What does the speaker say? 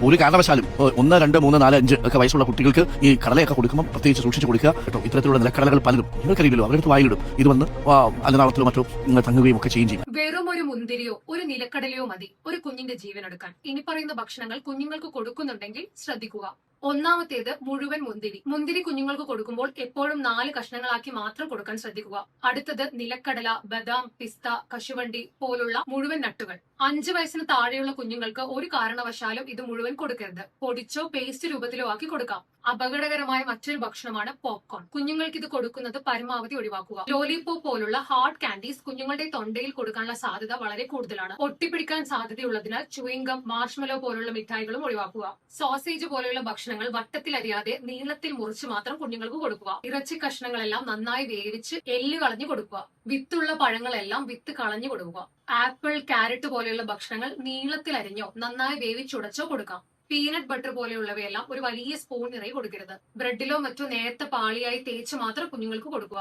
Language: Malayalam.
ഒരു കാരണവശാലും 1, 2, 3, 4, 5 ഒക്കെ വയസ്സുള്ള കുട്ടികൾക്ക് ഈ കടലയൊക്കെ കൊടുക്കുമ്പോൾ പ്രത്യേകിച്ച് സൂക്ഷിച്ച് കൊടുക്കുക കേട്ടോ. ഇത്തരത്തിലുള്ള നിലക്കടലകൾ പലരും നിങ്ങൾക്കറിയില്ലല്ലോ, അവരെടുത്ത് വായിലിടും. ഇത് വന്ന് അന്നനാളത്തിലോ മറ്റോ തങ്ങുകയും ഒക്കെ ചെയ്യും. വെറും ഒരു മുന്തിരിയോ ഒരു നിലക്കടലയോ മതി ഒരു കുഞ്ഞിന്റെ ജീവൻ എടുക്കാൻ. ഇനി പറയുന്ന ഭക്ഷണങ്ങൾ കുഞ്ഞുങ്ങൾക്ക് കൊടുക്കുന്നുണ്ടെങ്കിൽ ശ്രദ്ധിക്കുക. ഒന്നാമത്തേത് മുഴുവൻ മുന്തിരി. മുന്തിരി കുഞ്ഞുങ്ങൾക്ക് കൊടുക്കുമ്പോൾ എപ്പോഴും 4 കഷ്ണങ്ങളാക്കി മാത്രം കൊടുക്കാൻ ശ്രദ്ധിക്കുക. അടുത്തത് നിലക്കടല, ബദാം, പിസ്ത, കശുവണ്ടി പോലുള്ള മുഴുവൻ നട്ടുകൾ. 5 വയസ്സിന് താഴെയുള്ള കുഞ്ഞുങ്ങൾക്ക് ഒരു കാരണവശാലും ഇത് മുഴുവൻ കൊടുക്കരുത്. പൊടിച്ചോ പേസ്റ്റ് രൂപത്തിലോ ആക്കി കൊടുക്കാം. അപകടകരമായ മറ്റൊരു ഭക്ഷണമാണ് പോപ്കോൺ. കുഞ്ഞുങ്ങൾക്ക് ഇത് കൊടുക്കുന്നത് പരമാവധി ഒഴിവാക്കുക. ലോലിപോപ്പ് പോലുള്ള ഹാർഡ് കാൻഡീസ് കുഞ്ഞുങ്ങളുടെ തൊണ്ടയിൽ കൊടുക്കാനുള്ള സാധ്യത വളരെ കൂടുതലാണ്. ഒട്ടിപ്പിടിക്കാൻ സാധ്യതയുള്ളതിനാൽ ചൂയിംഗം, മാർഷ്മലോ പോലുള്ള മിഠായികളും ഒഴിവാക്കുക. സോസേജ് പോലെയുള്ള ഭക്ഷണങ്ങൾ വട്ടത്തിൽ അരിയാതെ നീളത്തിൽ മുറിച്ച് മാത്രം കുഞ്ഞുങ്ങൾക്ക് കൊടുക്കുക. ഇറച്ചി കഷ്ണങ്ങളെല്ലാം നന്നായി വേവിച്ച് എല്ല് കളഞ്ഞു കൊടുക്കുക. വിത്തുള്ള പഴങ്ങളെല്ലാം വിത്ത് കളഞ്ഞു കൊടുക്കുക. ആപ്പിൾ, ക്യാരറ്റ് പോലെയുള്ള ഭക്ഷണങ്ങൾ നീളത്തിൽ അരിഞ്ഞോ നന്നായി വേവിച്ചുടച്ചോ കൊടുക്കാം. പീനട്ട് ബട്ടർ പോലെയുള്ളവയെല്ലാം ഒരു വലിയ സ്പൂൺ നിറയെ കൊടുക്കരുത്. ബ്രെഡിലോ മറ്റോ നേരത്തെ പാളിയായി തേച്ച് മാത്രം കുഞ്ഞുങ്ങൾക്ക് കൊടുക്കുക.